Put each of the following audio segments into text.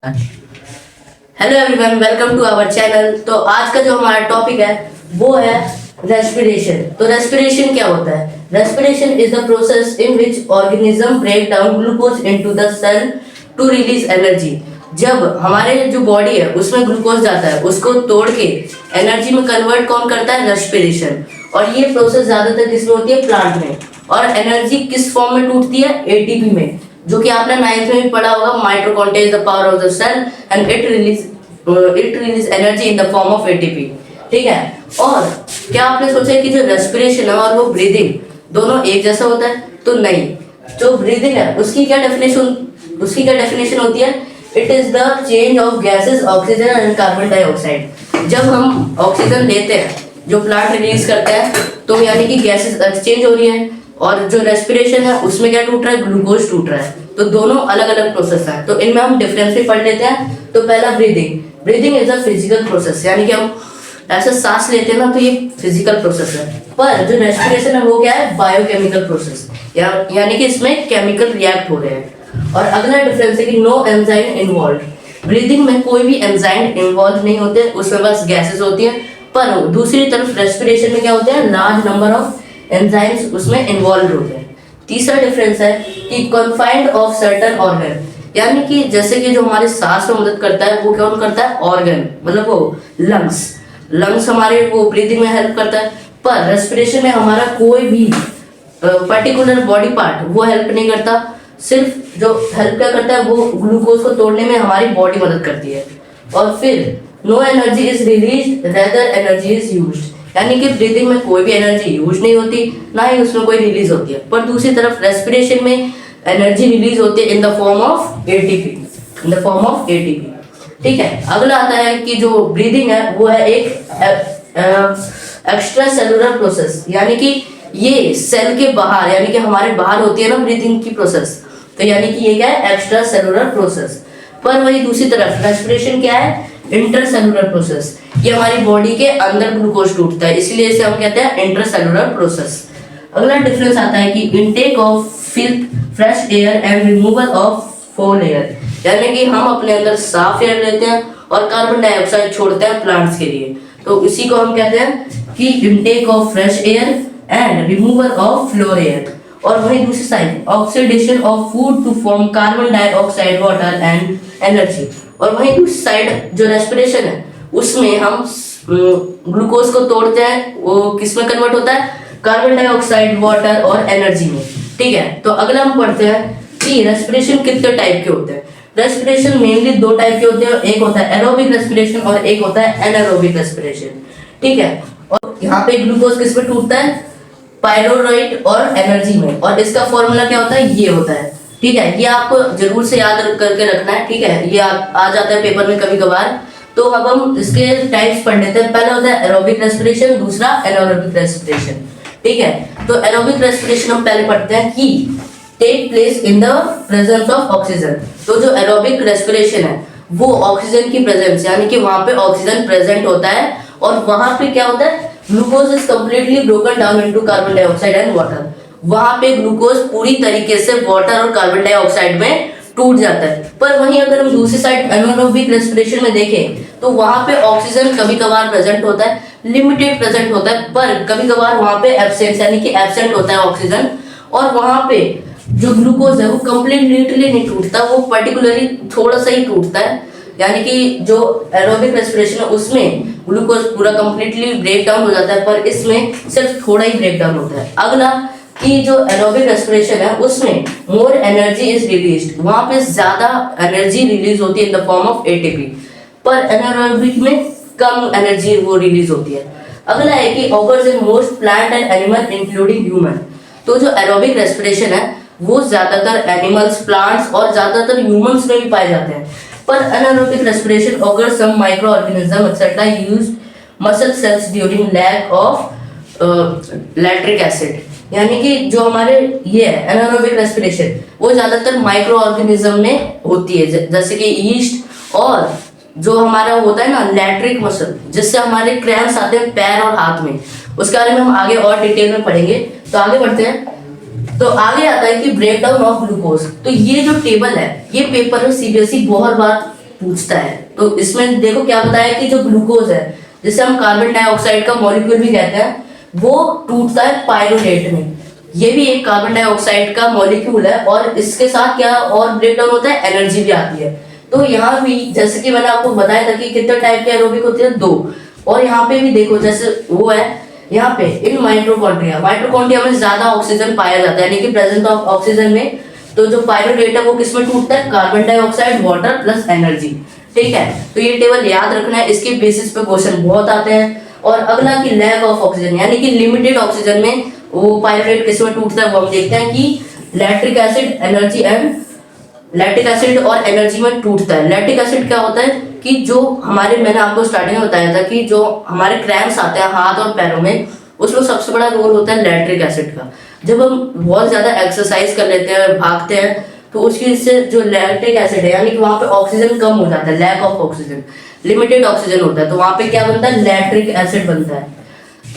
Hello everyone, welcome to our channel. तो आज का जो हमारा टॉपिक है वो है रेस्पिरेशन। तो रेस्पिरेशन क्या होता है? Respiration is the process in which organism break down glucose into the cell to release energy. जब हमारे जो बॉडी है उसमें ग्लूकोज जाता है, उसको तोड़ के एनर्जी में कन्वर्ट कौन करता है? रेस्पिरेशन। और ये प्रोसेस ज्यादातर किसमें होती है? प्लांट में। और एनर्जी किस फॉर्म में टूटती है? एटीपी में, जो कि आपने नाइन्थ में भी पढ़ा होगा। Mitochondria is the power of the cell and it release energy in the form of ATP. ठीक है। और क्या आपने सोचा है कि जो रेस्पिरेशन है और वो ब्रीदिंग दोनों एक जैसा होता है? तो नहीं। जो ब्रीदिंग है उसकी क्या डेफिनेशन होती है? It is the change of gases oxygen and carbon dioxide. जब हम ऑक्सीजन लेते हैं, जो प्लांट रिलीज करते हैं, तो यानी कि गैसेस एक्सचेंज हो रही है। और जो रेस्पिरेशन है उसमें क्या टूट रहा है? ग्लूकोज टूट रहा है। तो दोनों अलग अलग प्रोसेस है। तो इनमें हम डिफरेंस भी पढ़ लेते हैं। तो पहला breathing is a physical process, यानी कि हम ऐसे सांस लेते हैं ना, तो ये फिजिकल प्रोसेस है। पर जो रेस्पिरेशन है वो क्या है? बायोकेमिकल प्रोसेस, यानी कि इसमें केमिकल रिएक्ट हो रहे हैं। और अगला डिफरेंस है कि नो एंजाइम इन्वॉल्व। ब्रीदिंग में कोई भी एंजाइम इन्वॉल्व नहीं होते, उसमें बस गैसेस होती है। पर दूसरी तरफ रेस्पिरेशन में क्या होते हैं? लार्ज नंबर ऑफ एंजाइम्स उसमें इन्वॉल्व होते हैं। तीसरा डिफरेंस है कि कन्फाइंड ऑफ सर्टेन ऑर्गन, यानी कि जैसे कि जो हमारे सांस में मदद करता है वो कौन करता है? ऑर्गन, मतलब वो लंग्स हमारे वो ब्रीदिंग में हेल्प करता है। पर रेस्पिरेशन में हमारा कोई भी पर्टिकुलर बॉडी पार्ट वो हेल्प नहीं करता। सिर्फ जो हेल्प क्या करता है वो ग्लूकोज को तोड़ने में हमारी बॉडी मदद करती है। और फिर no energy is release rather energy is used, यानी कि ब्रीदिंग में कोई भी एनर्जी यूज नहीं होती, ना ही उसमें कोई रिलीज होती है। पर दूसरी तरफ रेस्पिरेशन में एनर्जी रिलीज होती है इन द फॉर्म ऑफ एटीपी। ठीक है। अगला आता है कि जो ब्रीदिंग है वो है एक एक्स्ट्रा सेलुलर प्रोसेस, यानी कि ये सेल के बाहर, यानी कि हमारे बाहर होती है ना ब्रीदिंग की प्रोसेस। तो यानी कि ये क्या है? Extra cellular process. पर वही दूसरी तरफ रेस्पिरेशन क्या है? Intercellular process. ये हमारी बॉडी के अंदर ग्लूकोज टूटता है, इसलिए इसे हम कहते हैं इंटरसेलुलर प्रोसेस। अगला डिफरेंस आता है कि intake of fresh air and removal of फोल एयर, यानी कि हम अपने अंदर साफ एयर लेते हैं और कार्बन डाइऑक्साइड छोड़ते हैं प्लांट्स के लिए। तो इसी को हम कहते हैं कि intake of fresh air and removal of foul air. और वही दूसरी side oxidation of food to form carbon dioxide, water and energy. और वहीं दूसरी साइड जो रेस्पिरेशन है उसमें हम ग्लूकोज को तोड़ते हैं, वो किसमें कन्वर्ट होता है? कार्बन डाइऑक्साइड, वाटर और एनर्जी में। ठीक है। तो अगला हम पढ़ते हैं कि रेस्पिरेशन कितने टाइप के होते हैं। रेस्पिरेशन मेनली दो टाइप के होते हैं, एक होता है एरोबिक रेस्पिरेशन और एक होता है एनारोबिक रेस्पिरेशन। ठीक है। और यहाँ पे ग्लूकोज किसमें टूटता है? पायरोनोइड और एनर्जी में। और इसका फॉर्मूला क्या होता है? ये होता है। ठीक है। ये आपको जरूर से याद करके रखना है। ठीक है। ये आ जाता है पेपर में कभी कभार। तो अब हम इसके टाइप्स पढ़ लेते हैं। पहला होता है एरोबिक रेस्पिरेशन, दूसरा एनारोबिक रेस्पिरेशन। ठीक है। तो एरोबिक रेस्पिरेशन हम पहले पढ़ते हैं कि take place in the presence of oxygen. तो जो एरोबिक रेस्पिरेशन है वो ऑक्सीजन की प्रेजेंस, यानी कि वहां पे ऑक्सीजन प्रेजेंट होता है और वहां पे क्या होता है? Glucose is completely broken down into carbon dioxide and water. वहां पे ग्लूकोज पूरी तरीके से वाटर और कार्बन डाइऑक्साइड में टूट जाता है। पर वहीं अगर हम दूसरी साइड एनारोबिक रेस्पिरेशन में देखें तो वहां पे ऑक्सीजन कभी कभार प्रेजेंट होता है, लिमिटेड प्रेजेंट होता है, पर कभी कभार वहां पे एब्सेंस, यानी कि एब्सेंट होता है ऑक्सीजन। और वहां पे जो ग्लूकोज है वो कंप्लीटली नहीं टूटता, वो पर्टिकुलरली थोड़ा सा ही टूटता है। यानी कि जो एरोबिक रेस्पिरेशन है उसमें ग्लूकोज पूरा कंप्लीटली ब्रेक डाउन हो जाता है, पर इसमें सिर्फ थोड़ा ही ब्रेक डाउन होता है। अगला कि जो एरोबिक रेस्पिरेशन है उसमें मोर एनर्जी इज रिलीज्ड, वहां पे ज्यादा एनर्जी रिलीज होती है इन द फॉर्म ऑफ एटीपी। पर एनारोबिक में कम एनर्जी वो रिलीज होती है। अगला है कि occurs in most plant and animal including human. तो जो एरोबिक रेस्पिरेशन है वो ज्यादातर एनिमल्स, प्लांट्स और ज्यादातर ह्यूमंस में भी पाए जाते हैं। पर anaerobic respiration occurs some microorganism etcetera use muscle cells during lack of lactic acid, यानी कि जो हमारे ये है एनारोबिक रेस्पिरेशन वो ज्यादातर माइक्रो ऑर्गेनिज्म में होती है, जैसे कि ईस्ट और जो हमारा होता है ना लैक्टिक मसल, जिससे हमारे क्रैम्स आते हैं पैर और हाथ में। उसके बारे में हम आगे और डिटेल में पढ़ेंगे। तो आगे बढ़ते हैं। तो आगे आता है कि ब्रेकडाउन ऑफ ग्लूकोज। तो ये जो टेबल है ये पेपर में सीबीएसई बहुत बार टूटता है। तो इसमें देखो क्या बताया कि जो ग्लूकोज है, जिसे हम कार्बन डाइऑक्साइड का मॉलिक्यूल भी कहते हैं, वो टूटता है पायरुवेट में। ये भी एक कार्बन डाइऑक्साइड का मॉलिक्यूल है और इसके साथ क्या और ब्रेक डाउन होता है, एनर्जी भी आती है। तो यहाँ भी जैसे कि मैंने आपको बताया था कि कितने टाइप के एरोबिक होते हैं, 2। और यहाँ पे भी देखो जैसे वो है यहाँ पे इन माइटोकॉन्ड्रिया में ज्यादा ऑक्सीजन पाया जाता है, यानी कि प्रेजेंस ऑफ ऑक्सीजन में। तो जो पायरुवेट है वो किसमें टूटता है, carbon dioxide, water plus energy. ठीक है, तो ये टेबल याद रखना है, इसके बेसिस पे क्वेश्चन बहुत आते हैं। और अगला की लैक ऑफ ऑक्सीजन, यानी कि लिमिटेड ऑक्सीजन में वो पायरुवेट किसमें टूटता है, वो हम देखते हैं कि लैक्टिक एसिड और एनर्जी में टूटता है। लैक्टिक एसिड क्या होता है कि जो हमारे, मैंने आपको स्टार्टिंग में बताया था कि जो हमारे क्रैम्प्स आते हैं हाथ और पैरों में, उसमें सबसे बड़ा रोल होता है लैक्टिक एसिड का। जब हम बहुत ज्यादा एक्सरसाइज कर लेते हैं, भागते हैं, तो उसकी से जो लैक्टिक एसिड है, यानी कि वहां पे ऑक्सीजन कम हो जाता है, lack of oxygen, limited oxygen होता है, तो वहां पे क्या बनता है, लैक्टिक एसिड बनता है।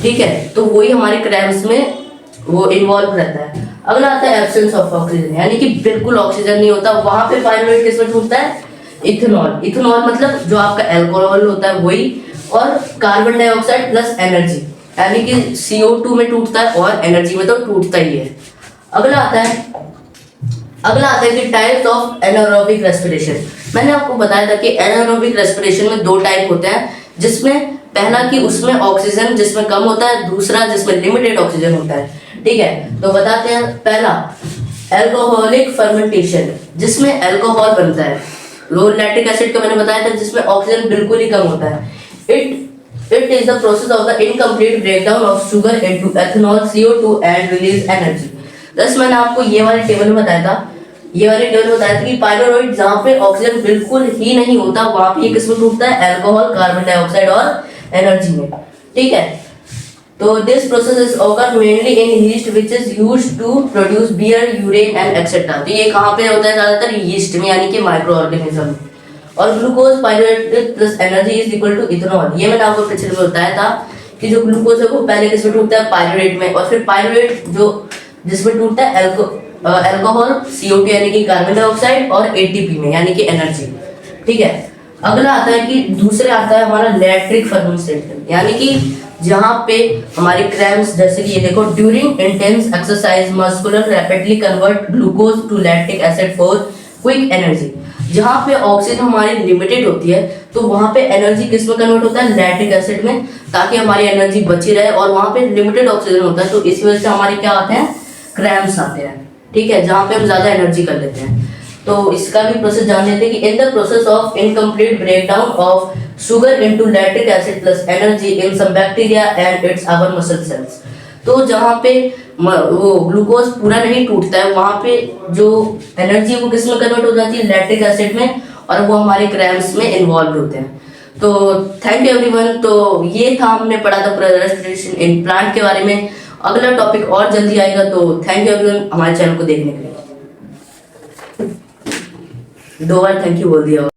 ठीक है, तो वही हमारे क्रैम्प्स में वो इन्वॉल्व रहता है। अगला आता है एब्सेंस ऑफ ऑक्सीजन, यानी कि बिल्कुल ऑक्सीजन नहीं होता, वहां पे पायरुवेट किसमें टूटता है, इथेनॉल। इथेनॉल मतलब जो आपका अल्कोहल होता है वही, और कार्बन डाइऑक्साइड प्लस एनर्जी, यानी कि CO2 में टूटता है और एनर्जी में तो टूटता ही है। अगला आता है कि टाइप्स ऑफ एनारोबिक रेस्पिरेशन। मैंने आपको बताया था कि एनारोबिक रेस्पिरेशन में 2 टाइप होते हैं, जिसमें पहला कि उसमें ऑक्सीजन जिसमें कम होता है, दूसरा जिसमें लिमिटेड ऑक्सीजन होता है। ठीक है, तो बताते हैं। पहला एल्कोहलिक फर्मेंटेशन, जिसमें अल्कोहल बनता है। लो लैक्टिक एसिड का मैंने बताया था, जिसमें ऑक्सीजन बिल्कुल ही कम होता है। It is the process of the incomplete breakdown of sugar into ethanol, CO2 and release energy. जैसे मैंने आपको ये वाले टेबल में बताया था कि पायरुवेट जहाँ पे ऑक्सीजन बिल्कुल ही नहीं होता, वहां पे किसमें टूटता है, अल्कोहल, कार्बन डाइऑक्साइड और एनर्जी में। ठीक है, तो this process is occur mainly in yeast which is used to produce beer, यूरेन एंड एक्सेट्रा। तो ये कहाँ पे होता है, ज्यादातर यीस्ट में, यानी कि माइक्रो ऑर्गेनिज्म में। और glucose pyruvate plus energy is equal to ethanol. ये मैंने आपको पिछले में बताया था कि जो ग्लूकोज है वो पहले किसमें टूटता है, पायरुवेट में, और फिर पायरुवेट जो जिसमें टूटता है अल्कोहल, CO2 यानी कि कार्बन डाइऑक्साइड, और ATP में, यानी कि एनर्जी। ठीक है, अगला आता है कि दूसरे आता है हमारा लैक्टिक फर्मेंटेशन, यानी कि जहाँ पे हमारे क्रैम्प्स, जैसे कि ये देखो, during intense exercise muscular rapidly convert glucose to lactic acid for quick energy. जहाँ पे ऑक्सीजन हमारी लिमिटेड होती है, तो वहाँ पे एनर्जी किस में कन्वर्ट होता है, लैक्टिक एसिड में, ताकि हमारी एनर्जी बची रहे। और वहाँ पे लिमिटेड ऑक्सीजन होता है, तो इस वजह से हमारे क्या आते हैं, क्रैम्प्स आते हैं। ठीक है, जहाँ पे हम ज्यादा एनर्जी कर लेते हैं। तो इसका भी प्रोसेस जान लेते हैं कि in the process of incomplete breakdown of sugar into lactic acid plus energy in some bacteria and its our muscle cells. तो जहाँ पे वो ग्लूकोज पूरा नहीं टूटता है, वहाँ पे जो एनर्जी वो किस में कन्वर्ट हो जाती है, लैक्टिक एसिड में, और वो हमारे क्रैम्प्स में इन्वॉल्व होते हैं। तो थैंक यू एवरीवन। तो ये था, हमने पढ़ा था रेस्पिरेशन इन प्लांट के बारे में। अगला टॉपिक और जल्दी आएगा, तो थैंक यू एवरीवन हमारे चैनल को देखने के लिए। 2 बार थैंक यू बोल दिया।